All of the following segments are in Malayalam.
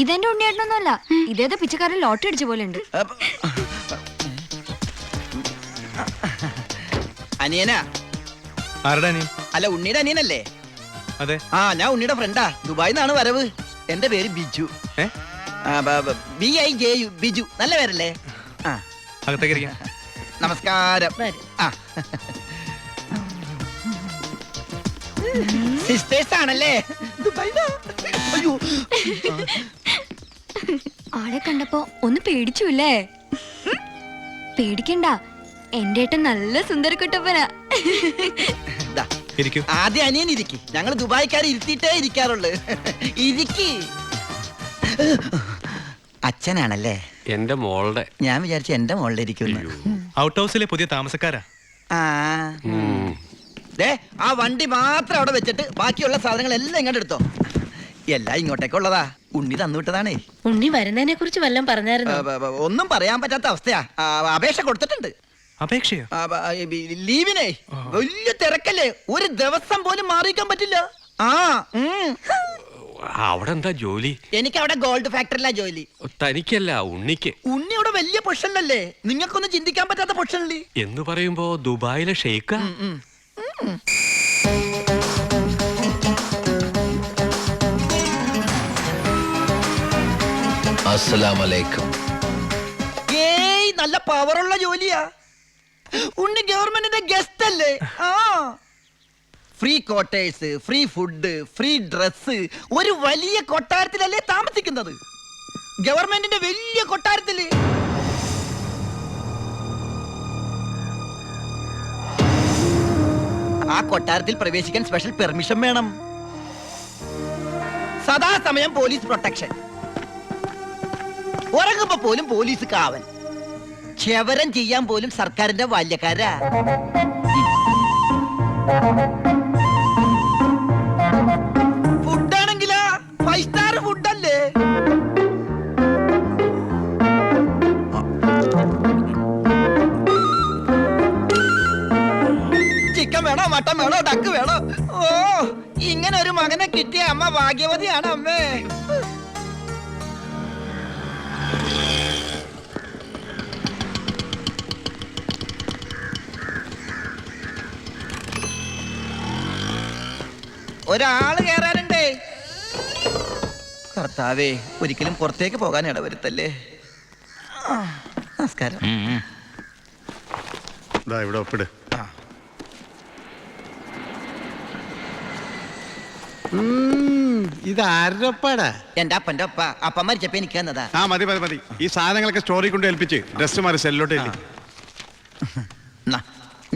ഇതെന്റെ ഉണ്ണിയേട്ടനൊന്നുമല്ല, ഇതേതോ പിച്ചക്കാരൻ ലോട്ടറി അടിച്ച പോലെ ഉണ്ട്. അനിയനാ? ആരുടെ അനിയൻ? അല്ല, ഉണ്ണിയുടെ അനിയനല്ലേ? അതെ. ആ, ഞാൻ ഉണ്ണിയുടെ ഫ്രണ്ടാ. ദുബായിന്നാണ് വരവ്. എന്റെ പേര് ബിജു. BIJU, ബിജു. നല്ല പേരല്ലേ? ആ, അകത്തേക്ക്. നമസ്കാരം. ആ, സിസ്റ്റേഴ്സ് ആണല്ലേ? അയ്യോ, ആളെ കണ്ടപ്പോ ഒന്ന് പേടിച്ചുല്ലേ? പേടിക്കണ്ട, എന്റെ ഏട്ടൻ നല്ല സുന്ദരക്കുട്ടപ്പനാ. ആദ്യം അനിയൻ ഇരിക്കി. ഞങ്ങൾ ദുബായിക്കാരെ ഇരുത്തിയിട്ടേ ഇരിക്കാറുള്ളു. ഇരിക്കി. അച്ഛനാണല്ലേ? എന്റെ മോളുടെ. ഞാൻ വിചാരിച്ചു എന്റെ മോളുടെ ഇരിക്കുന്നു. ഔട്ട് ഹൗസിലെ പുതിയ താമസക്കാരാ. ആ വണ്ടി മാത്രം അവിടെ വെച്ചിട്ട് ബാക്കിയുള്ള സാധനങ്ങൾ എല്ലാം ഇങ്ങോട്ട് എടുത്തോ. എല്ലാം ഇങ്ങോട്ടേക്കുള്ളതാ. ഉണ്ണി തന്നുവിട്ടതാണേ. ഉണ്ണി വരുന്നതിനെ കുറിച്ച് വല്ലതും പറഞ്ഞായിരുന്നു? ഒന്നും പറയാൻ പറ്റാത്ത അവസ്ഥയാ. അപേക്ഷ കൊടുത്തിട്ടുണ്ട്. അപേക്ഷയോ? ലീവിനെ. വലിയ തിരക്കല്ലേ, ഒരു ദിവസം പോലും മാറിയിക്കാൻ പറ്റില്ല. അവിടെ എന്താ ജോലി? എനിക്ക് അവിടെ ഗോൾഡ് ഫാക്ടറിയിലാ ജോലി. തനിക്കല്ല, ഉണ്ണിക്ക്. ഉണ്ണി അവിടെ വലിയ പൊസിഷനിലല്ലേ? നിങ്ങൾക്കൊന്നും ചിന്തിക്കാൻ പറ്റാത്ത പൊസിഷനില്ലേ എന്ന് പറയുമ്പോ ദുബായിലെ ഷെയ്ക്കാ? അസ്സലാമലൈക്കും. ഏയ്, നല്ല പവറുള്ള ജോലിയാ. ഉണ്ണി ഗവൺമെന്റിന്റെ ഗസ്റ്റ് അല്ലേ? Free quarters, free food, free dress. ഒരു വലിയ കൊട്ടാരത്തിലല്ലേ താമസിക്കുന്നത്? ഗവൺമെന്റിന്റെ വലിയ കൊട്ടാരത്തില്. ആ കൊട്ടാരത്തിൽ പ്രവേശിക്കാൻ സ്പെഷ്യൽ പെർമിഷൻ വേണം. സദാസമയം പോലീസ് പ്രൊട്ടക്ഷൻ. ഉറങ്ങുമ്പോ പോലും പോലീസ് കാവൽ. ക്ഷവരം ചെയ്യാൻ പോലും സർക്കാരിന്റെ ബാല്യക്കാരാ. ഫുഡാണെങ്കിലാ 5 സ്റ്റാർ ഫുഡല്ലേ? ചിക്കൻ വേണോ, മട്ടൻ വേണോ, ഡക്ക് വേണോ? ഓ, ഇങ്ങനെ ഒരു മകനെ കിട്ടിയ അമ്മ ഭാഗ്യവതിയാണ് അമ്മേ. ഒരാള് കേറാനുണ്ടേ. കർത്താവേ, ഒരിക്കലും പുറത്തേക്ക് പോകാൻ ഇടവരുത്തല്ലേ. നമസ്കാരം. ഇവിടെ ഒപ്പിട്. ഇത് ആരുടെ ഒപ്പാടാ? എന്റെ അപ്പന്റെ ഒപ്പ. അപ്പം മരിച്ചപ്പോ എനിക്ക് തന്നതാ. മതി മതി മതി. ഈ സാധനങ്ങളൊക്കെ സ്റ്റോറി കൊണ്ട് ഏൽപ്പിച്ച് ഡ്രസ് മാറി സെല്ലോട്ട്.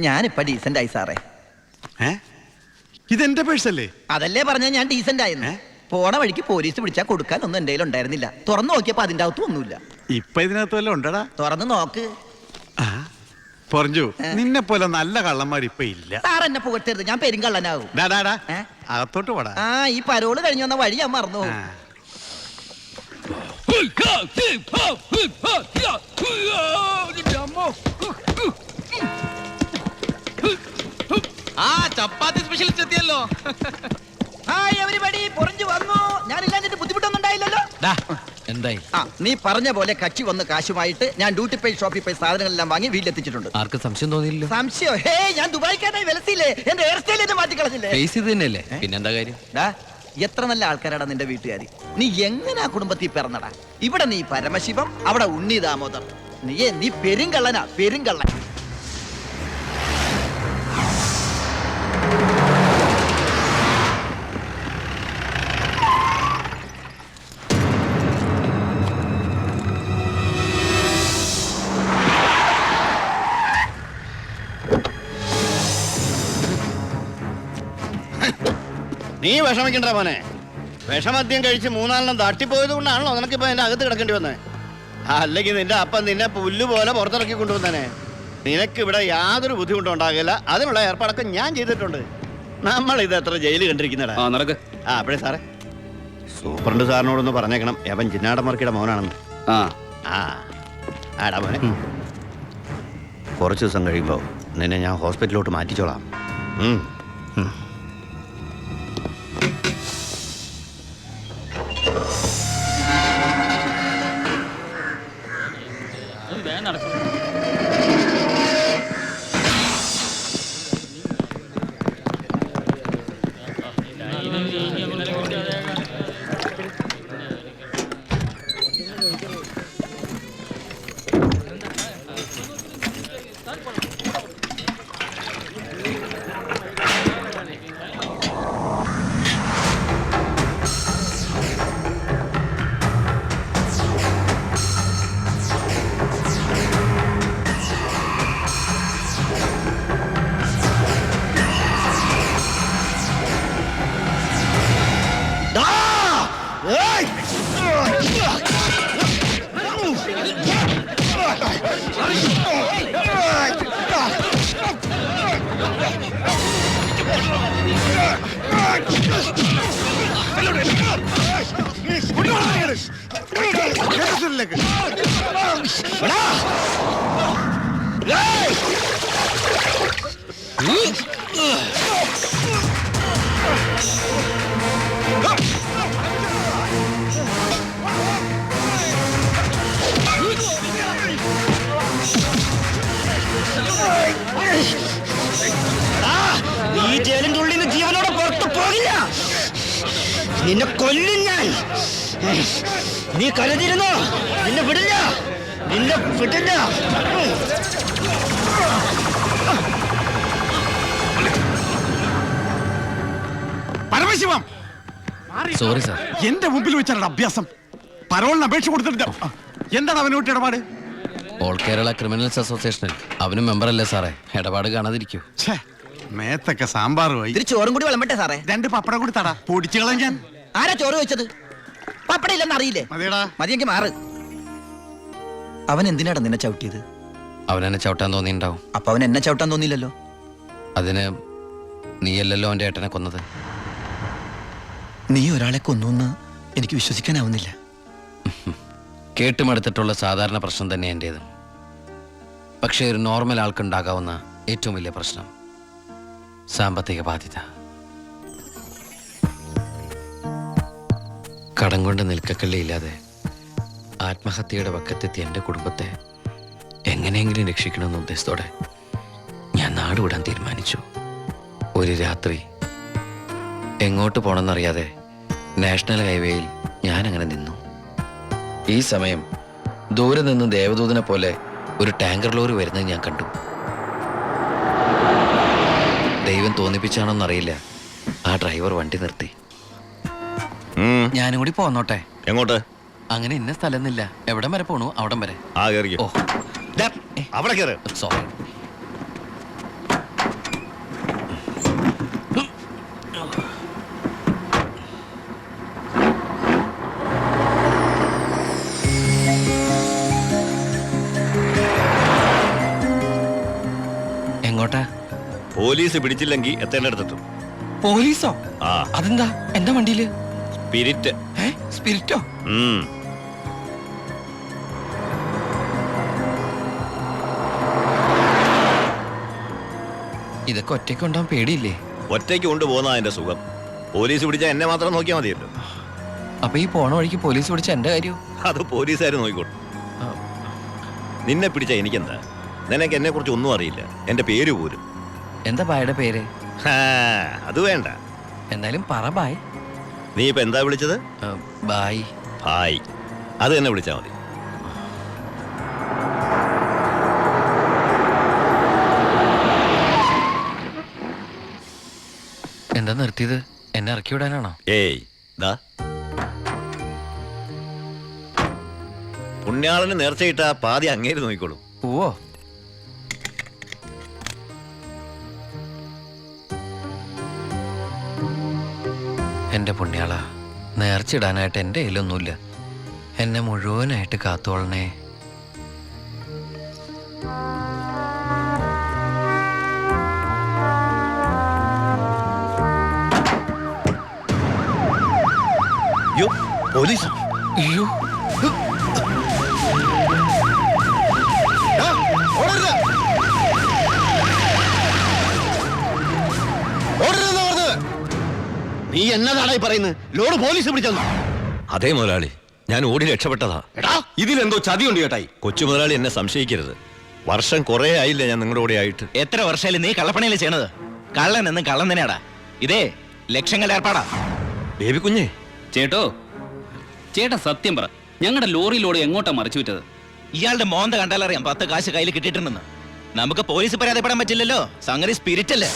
ഞാനിപ്പ ഡീസന്റ് ആയി സാറേ. ഇതെന്റെ പേഴ്സല്ലേ? അതല്ലേ പറഞ്ഞ ഞാൻ ഡീസന്റ് ആയിരുന്നു. പോണ വഴിക്ക് പോലീസ് പിടിച്ചാൽ കൊടുക്കാൻ ഒന്നും എന്റെ ഉണ്ടായിരുന്നില്ല. തുറന്നു നോക്കിയപ്പോ അതിന്റെ അകത്തും ഒന്നുമില്ല. ഇപ്പൊ ഇതിനകത്ത് വല്ലതും ഉണ്ടടാ? തുറന്നു നോക്ക്. പറഞ്ഞു, നിന്നെ പോലെ നല്ല കള്ളന്മാർ ഇപ്പൊ ഇല്ല. സാർ എന്നെ പുകഴ്ത്തരുത്, ഞാൻ പെരുങ്കള്ളനാകും. അകത്തോട്ട് പോടാ. ഈ പരോള് കഴിഞ്ഞു വന്ന വഴി ഞാൻ മറന്നു. ചപ്പാത്തി സ്പെഷ്യലിസ്റ്റ് എത്തിയല്ലോ. ഹായ് എവരിബഡി, പൊറിഞ്ഞു വന്നു. ഞാനില്ലാഞ്ഞിട്ട് ബുദ്ധിമുട്ടൊന്നും ഉണ്ടായില്ലല്ലോ. എന്തായി? നീ പറഞ്ഞ പോലെ കച്ചി വന്ന് കാശുമായിട്ട് ഞാൻ ഡ്യൂട്ടി പേ ഷോപ്പിൽ പോയി സാധനങ്ങളെല്ലാം വാങ്ങി വീട്ടിലെത്തിച്ചിട്ടുണ്ട്. ആർക്കും സംശയം തോന്നിയില്ലോ? സംശയം? ഹേ, ഞാൻ ദുബായിക്കാരായി വിലസില്ലേ? എന്റെ ഹെയർ സ്റ്റൈൽ എന്നെ മാറ്റിക്കളഞ്ഞില്ലേ? തന്നെയല്ലേ, പിന്നെന്താ കാര്യം? എത്ര നല്ല ആൾക്കാരാടാ നിന്റെ വീട്ടുകാരി. നീ എങ്ങനെ ആ കുടുംബത്തിൽ പിറന്നടാ? ഇവിടെ നീ പരമശിവം, അവിടെ ഉണ്ണി ദാമോദർ. നീ പെരുങ്കള്ളനാ, പെരുങ്കള്ളൻ. നീ വിഷമിക്കണ്ട മോനെ. വിഷമദ്യം കഴിച്ച് 3-4 തട്ടിപ്പോയത് കൊണ്ടാണല്ലോ നിനക്കിപ്പോ എന്റെ അകത്ത് കിടക്കേണ്ടി വന്നേ. അല്ലെങ്കിൽ നിന്റെ അപ്പൻ നിന്നെ പുല്ല് പോലെ പുറത്തിറക്കി കൊണ്ടുവന്നേ. നിനക്ക് ഇവിടെ യാതൊരു ബുദ്ധിമുട്ടും ഉണ്ടാകില്ല. അതിനുള്ള ഏർപ്പാടൊക്കെ ഞാൻ ചെയ്തിട്ടുണ്ട്. നമ്മൾ ഇത് എത്ര ജയില് കണ്ടിരിക്കുന്നടാ. അപ്പഴേ സാറേ, സൂപ്രണ്ട് സാറിനോടൊന്ന് പറഞ്ഞേക്കണം, എവൻ ചിന്നാടമർക്കിയുടെ മോനാണെന്ന്. ആടാ മോനെ, കുറച്ച് ദിവസം കഴിയുമ്പോ നിന്നെ ഞാൻ ഹോസ്പിറ്റലിലോട്ട് മാറ്റിച്ചോളാം. ഈ ജയിലിന്റെ ഉള്ളിൽ നിന്ന് ജീവനോടെ പുറത്തു പോകില്ല. നിന്നെ കൊല്ലും ഞാൻ. നീ കരുതിരുന്നോ? നിന്നെ വിടില്ല, നിന്നെ വിടില്ല. Paramasivam, sorry sir. എന്റെ മുമ്പിൽ വെച്ചാണ് അഭ്യാസം. പരോളിന് അപേക്ഷ കൊടുത്തിട്ട് എന്താണ് അവനോട്ട് ഇടപാട്? ഓൾ കേരള ക്രിമിനൽസ് അസോസിയേഷനിൽ അവനും മെമ്പറല്ലേ സാറേ? ഇടപാട് കാണാതിരിക്കൂ. ഛേ, മേത്തൊക്കെ സാമ്പാറുമായി. ഇത്തിരി ചോറും കൂടി വിളമ്പട്ടെ സാറേ? 2 പപ്പടം കൂടി തടാ, പൊടിച്ചു കളയാൻ ഞാൻ. ആരാ ചോറ് വെച്ചത്? പപ്പടം ഇല്ലെന്ന് അറിയില്ലേ? മതിയടാ. മതിയെങ്കിൽ മാറ്. അവൻ എന്തിനാടാ നിന്നെ ചവിട്ടിയത്? അവനെന്നെ ചവിട്ടാൻ തോന്നിയിട്ടുണ്ടാവും. അപ്പൊ അവൻ എന്നെ ചവിട്ടാൻ തോന്നിയില്ലല്ലോ. അതിന് നീയല്ലല്ലോ അവൻ്റെ ഏട്ടനെ കൊന്നത്. നീ ഒരാളെ കൊന്നു എനിക്ക് വിശ്വസിക്കാനാവുന്നില്ല. കേട്ടുമടുത്തിട്ടുള്ള സാധാരണ പ്രശ്നം തന്നെ എൻ്റേതും. പക്ഷേ ഒരു നോർമൽ ആൾക്കുണ്ടാകാവുന്ന ഏറ്റവും വലിയ പ്രശ്നം സാമ്പത്തിക ബാധ്യത. കടം കൊണ്ട് നിൽക്കക്കള്ളിയില്ലാതെ ആത്മഹത്യയുടെ വക്കത്തെത്തി എൻ്റെ കുടുംബത്തെ എങ്ങനെയെങ്കിലും രക്ഷിക്കണമെന്ന ഉദ്ദേശത്തോടെ ഞാൻ നാടുവിടാൻ തീരുമാനിച്ചു. ഒരു രാത്രി എങ്ങോട്ട് പോകണമെന്നറിയാതെ നാഷണൽ ഹൈവേയിൽ ഞാനങ്ങനെ നിന്നു. ഈ സമയം ദൂരെ നിന്ന് ദേവദൂതനെ പോലെ ഒരു ടാങ്കർ ലോറി വരുന്നത് ഞാൻ കണ്ടു. ദൈവം തോന്നിപ്പിച്ചാണോന്നറിയില്ല, ആ ഡ്രൈവർ വണ്ടി നിർത്തി. ഞാനും കൂടി പോന്നോട്ടെ? എങ്ങോട്ട്? അങ്ങനെ ഇന്ന സ്ഥലമൊന്നുമില്ല, എവിടം വരെ പോണു അവിടം വരെ. ആ കേറിക്കോ. ഓ അവിടെ കേറ്. സോറി. എങ്ങോട്ടാ? പോലീസ് പിടിച്ചില്ലെങ്കിൽ എത്തേണ്ടടുത്തെത്തും. പോലീസോ? ആ, അതെന്താ എന്റെ വണ്ടിയില്? സ്പിരിറ്റ്. സ്പിരിറ്റോ? ഇതൊക്കെ ഒറ്റയ്ക്ക് ഉണ്ടാവാൻ പേടിയില്ലേ? ഒറ്റയ്ക്ക് കൊണ്ടുപോകുന്ന അതിന്റെ സുഖം. പോലീസ് പിടിച്ചാൽ എന്നെ മാത്രം നോക്കിയാൽ മതിയല്ലോ. അപ്പൊ ഈ പോണ വഴിക്ക് പോലീസ് പിടിച്ച എന്റെ കാര്യം? അത് പോലീസുകാർ നോക്കിക്കോട്ടെ. നിന്നെ പിടിച്ച എനിക്കെന്താ? നിനക്ക് എന്നെ കുറിച്ച് ഒന്നും അറിയില്ല, എന്റെ പേര് പോലും. എന്താ ബായുടെ പേര്? അത് വേണ്ട. എന്തായാലും പറ ബായ്. നീ ഇപ്പൊ എന്താ വിളിച്ചത്? ബായ്. ഹായ്, അത് തന്നെ വിളിച്ചാ മതി. എന്താ നിർത്തിയത്? എന്നെ ഇറക്കി വിടാനാണോ? ഏയ് ദാ, പുണ്യാളന് നേർച്ചയിട്ട പാതി അങ്ങേര് നോക്കിക്കോളൂ. പോവോ? എന്റെ പുണ്യാള, നേർച്ചിടാനായിട്ട് എൻ്റെ കയ്യിലൊന്നുമില്ല. എന്നെ മുഴുവനായിട്ട് കാത്തോളണേ. പോലീസ്. അയ്യോ, നീ എന്നതാടായി പറയുന്നത്? ലോഡ് പോലീസ് പിടിച്ചെന്നു. അതേ മുതലാളി, ഞാൻ ഓടി രക്ഷപ്പെട്ടതാ. ഇതിലെന്തോ ചതിയുണ്ട് ചേട്ടായി. കൊച്ചു മുതലാളി എന്നെ സംശയിക്കരുത്. വർഷം കുറേ ആയില്ല ഞാൻ നിങ്ങളുടെ കൂടെ ആയിട്ട്. എത്ര വർഷമായാലും നീ കള്ളപ്പണിയല്ലേ ചെയ്യണത്? കള്ളൻ എന്നും കള്ളൻ തന്നെയാടാ. ഇതേ ലക്ഷങ്ങളുടെ ഏർപ്പാടാ. ബേബി കുഞ്ഞേ, ചേട്ടോ ചേട്ടാ സത്യം പറ, ഞങ്ങളുടെ ലോറിയിലൂടെ എങ്ങോട്ടാ മറിച്ചു വിറ്റത്? ഇയാളുടെ മോന്ത കണ്ടാലറിയാം 10 കാശ് കയ്യിൽ കിട്ടിയിട്ടുണ്ടെന്ന്. നമുക്ക് പോലീസ് പരാതിപ്പെടാൻ പറ്റില്ലല്ലോ. സംഗതി സ്പിരിറ്റ് അല്ലേ?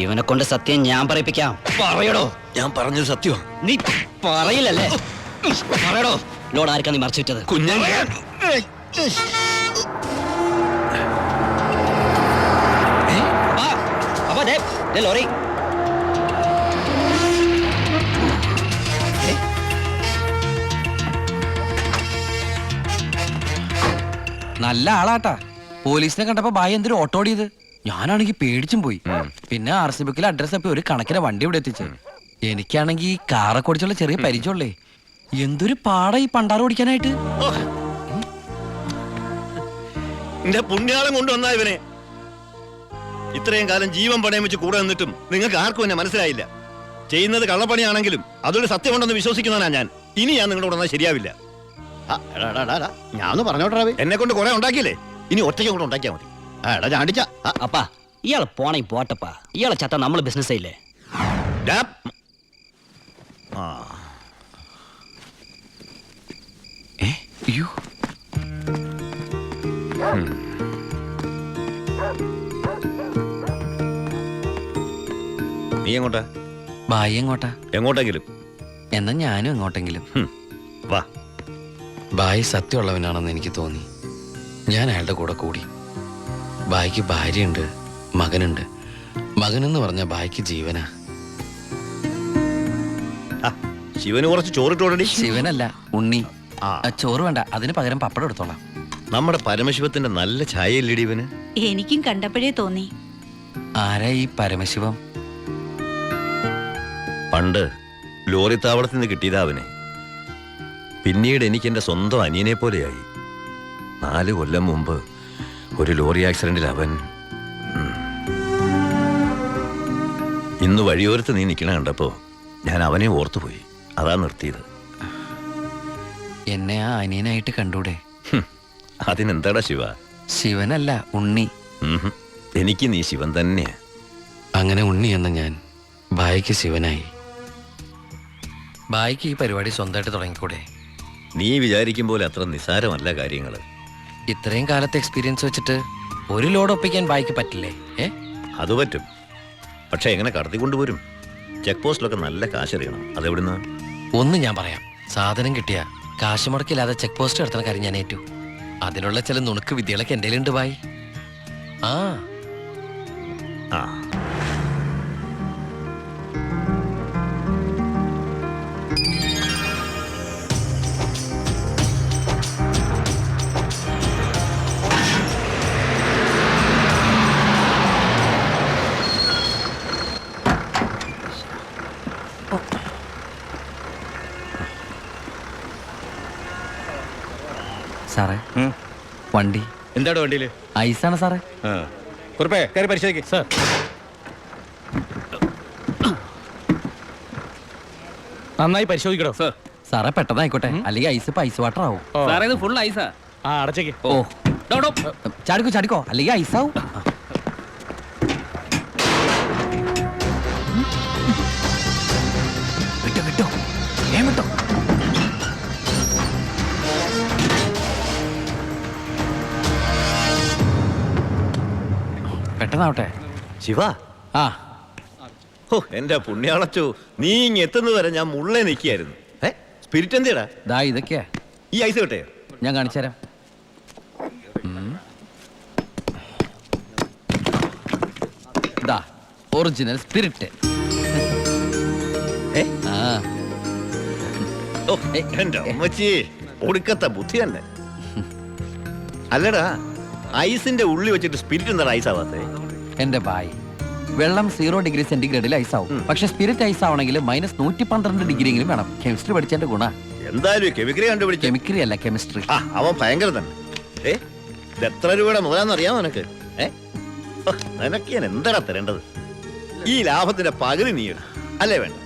ഇവനെ കൊണ്ട് സത്യം ഞാൻ പറയിപ്പിക്കാം. പറയടോ. ഞാൻ പറഞ്ഞത് സത്യമാണ്. നീ പറയില്ലല്ലേ? പറയടോ, ലോഡ് ആർക്കാ നീ മറിച്ചു വിറ്റത്? കുഞ്ഞേ, ലോറി നല്ല ആളാട്ടാ. പോലീസിനെ കണ്ടപ്പോ ബായി എന്തൊരു ഓട്ടോ ഓടിയത്. ഞാനാണെങ്കി പേടിച്ചും പോയി. പിന്നെ RC ബുക്കിൽ അഡ്രസ് അപ്പൊ ഒരു കണക്കിന് വണ്ടി ഇവിടെ എത്തിച്ചു. എനിക്കാണെങ്കി ഈ കാറൊക്കെ ഓടിച്ചുള്ള ചെറിയ പരിചയമുള്ളേ. എന്തൊരു പാടാ ഈ പണ്ടാറ് ഓടിക്കാനായിട്ട്. എന്റെ പുണ്യാളം കൊണ്ടുവന്നാ ഇവനെ. ഇത്രയും കാലം ജീവൻ പണയം വെച്ച് കൂടെ നിന്നിട്ടും നിങ്ങൾക്ക് ആർക്കും എന്നെ മനസ്സിലായില്ല. ചെയ്യുന്നത് കള്ളപ്പണിയാണെങ്കിലും അതൊരു സത്യമുണ്ടെന്ന് വിശ്വസിക്കുന്നവനാ ഞാൻ. ഇനി ഞാൻ നിങ്ങളുടെ കൂടെ വന്നാൽ ശരിയാവില്ല. ഞാൻ ഒന്ന് പറഞ്ഞോട്ടെ. എന്നെ കൊണ്ട് കുറെ ഉണ്ടാക്കിയില്ലേ, ഇനി ഒറ്റയ്ക്ക് കൂടെ ഉണ്ടാക്കിയാൽ മതി. എടാ ചാണ്ടിച്ച. അപ്പാ ഇയാളെ പോണേ പോട്ടപ്പാ. ഇയാളെ ചത്ത നമ്മള് ബിസിനസ് ഇല്ലേ? അയ്യോ, നീ എങ്ങോട്ടാ? ബായി എങ്ങോട്ടാ? എങ്ങോട്ടെങ്കിലും. എന്നാ ഞാനും എങ്ങോട്ടെങ്കിലും. വാ. ബായി സത്യമുള്ളവനാണെന്ന് എനിക്ക് തോന്നി. ഞാൻ അയാളുടെ കൂടെ കൂടി. ബായിക്ക് ഭാര്യയുണ്ട്, മകനുണ്ട്. മകനെന്ന് പറഞ്ഞ ബായിക്ക് ജീവനാ. ശിവന് കുറച്ച് ചോറിട്ടോടി. ശിവനല്ല, ഉണ്ണി. ചോറ് വേണ്ട, അതിന് പകരം പപ്പടം എടുത്തോളാം. നമ്മുടെ പരമശിവത്തിന്റെ നല്ല ഛായയില്ലടി ഇവന്. എനിക്കും കണ്ടപ്പോഴേ തോന്നി. ആരാ ഈ പരമശിവം? പണ്ട് ലോറി താവളത്തിൽ നിന്ന് കിട്ടിയതാ അവനെ. പിന്നീട് എനിക്ക് എന്റെ സ്വന്തം അനിയനെ പോലെയായി. 4 കൊല്ലം മുമ്പ് ഒരു ലോറി ആക്സിഡന്റിൽ അവൻ. ഇന്ന് വഴിയോരത്ത് നീ നിൽക്കണ കണ്ടപ്പോ ഞാൻ അവനെ ഓർത്തുപോയി. അതാ നിർത്തിയത്. എന്നെ ആ അനിയനായിട്ട് കണ്ടൂടെ? അതിനെന്താടാ ശിവ? ശിവനല്ല, ഉണ്ണി. എനിക്ക് നീ ശിവൻ തന്നെയാ. അങ്ങനെ ഉണ്ണി എന്ന ഞാൻ ബായിക്ക് ശിവനായി. ബായിക്ക് ഈ പരിപാടി സ്വന്തമായിട്ട് തുടങ്ങിക്കൂടെ? നീ വിചാരിക്കും പോലെ അത്ര നിസാരമല്ല കാര്യങ്ങള്. ഇത്രയും കാലത്തെ എക്സ്പീരിയൻസ് വെച്ചിട്ട് ഒരു ലോഡ് ഒപ്പിക്കാൻ ബായിക്ക് പറ്റില്ലേ? അത് പറ്റും. പക്ഷെ എങ്ങനെ കടത്തിക്കൊണ്ടുപോരും? ചെക്ക് പോസ്റ്റിലൊക്കെ നല്ല കാശറിയണം. അതെവിടുന്ന്? ഒന്ന് ഞാൻ പറയാം. സാധനം കിട്ടിയ കാശ് മുടക്കില്ലാതെ ചെക്ക് പോസ്റ്റ് എടുത്തുന്ന കാര്യം ഞാൻ ഏറ്റു. അതിനുള്ള ചില നുണുക്ക് വിദ്യകളൊക്കെ എൻ്റെ ഉണ്ട് ബായി. ആ ആ സാറേ, വണ്ടി എന്താടോ വണ്ടിയില്? ഐസാണ് സാറേ. കുറിപ്പേ കയറി പരിശോധിക്കും സാർ. നന്നായി പരിശോധിക്കണോ സാർ? സാറേ പെട്ടെന്നായിക്കോട്ടെ, അല്ലെങ്കിൽ ഐസ് ഇപ്പൊ ഐസ് വാട്ടർ ആവും. സാറേ ഇത് ഫുൾ ഐസാ. ആ അടച്ചേക്ക്. ഓ ചാടിക്കോ ചാടിക്കോ, അല്ലെങ്കിൽ ഐസാവും. വിട്ടോ വിട്ടോ, വിട്ടോ. പെട്ടെന്നാവട്ടെ. ശിവ. ആ ഓ എന്റെ പുണ്യാളച്ചോ, നീ ഇങ്ങ് എത്തുന്നത് വരെ ഞാൻ മുള്ളേ നിൽക്കുകയായിരുന്നു. സ്പിരിറ്റ് എന്തിയടാ? ദാ ഇതൊക്കെയാ. ഈ ഐസ് കിട്ടേ? ഞാൻ കാണിച്ചുതരാം. ദാ ഒറിജിനൽ സ്പിരിറ്റ്. ഓ എന്റെ അമ്മച്ചി, ഒടുക്കത്തെ ബുദ്ധി തന്നെ. അല്ലടാ, ഐസിന്റെ ഉള്ളി വെച്ചിട്ട് സ്പിരിറ്റ് എന്താ ഐസ് ആവാത്തേ? എന്റെ ബായ്, വെള്ളം 0 ഡിഗ്രി സെന്റിഗ്രേഡിൽ ഐസ് ആവും. പക്ഷെ സ്പിരിറ്റ് ഐസ് ആവണമെങ്കിൽ -112 ഡിഗ്രിയെങ്കിലും വേണം. കെമിസ്ട്രി പഠിച്ചതിന്റെ ഗുണ. എന്തായാലും കെമിക്കറി കണ്ടുപിടിച്ച. കെമിക്കറി അല്ല, കെമിസ്ട്രി. അവൻ ഭയങ്കര തന്നെ. ഇത് എത്ര രൂപയുടെ മുതലാന്ന് അറിയാമോ നിനക്ക്? നിനക്ക് ഞാൻ എന്താടാ തരേണ്ടത്? ഈ ലാഭത്തിന്റെ പകുതി നീ എടുത്തു അല്ലേ? വേണ്ട,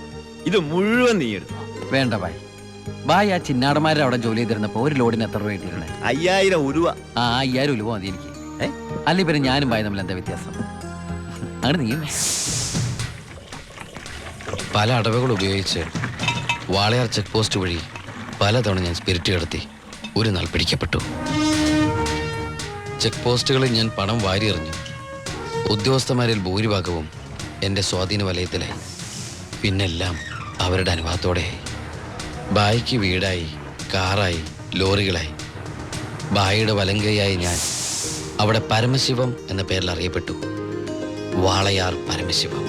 ഇത് മുഴുവൻ നീ എടുത്തു. വേണ്ട ബായ്, ബായ് ആ ചിന്നാടന്മാരുടെ അവിടെ ജോലി ചെയ്തിരുന്നപ്പോ ഒരു ലോഡിന് എത്ര രൂപ കിട്ടിയിരുന്നത്? 5000 ഉരുവ. ആ 5000 രൂപ മതി എനിക്ക്. അല്ല പിന്നെ ഞാനും ബായ് തമ്മിൽ എന്താ വ്യത്യാസം? അങ്ങനെ നീ പല അടവുകൾ ഉപയോഗിച്ച് വാളയാർ ചെക്ക് പോസ്റ്റ് വഴി പലതവണ ഞാൻ സ്പിരിറ്റ് കടത്തി ഒരു നാൾ പിടിക്കപ്പെട്ടു. ചെക്ക് പോസ്റ്റുകളിൽ ഞാൻ പണം വാരിയെറിഞ്ഞു. ഉദ്യോഗസ്ഥന്മാരിൽ ഭൂരിഭാഗവും എൻ്റെ സ്വാധീന വലയത്തിലായി. പിന്നെല്ലാം അവരുടെ അനുവാദത്തോടെയായി. ബായിക്ക് വീടായി, കാറായി, ലോറികളായി. ബായിയുടെ വലങ്കയായി ഞാൻ അവിടെ പരമശിവം എന്ന പേരിൽ അറിയപ്പെട്ടു. വാളയാർ പരമശിവം.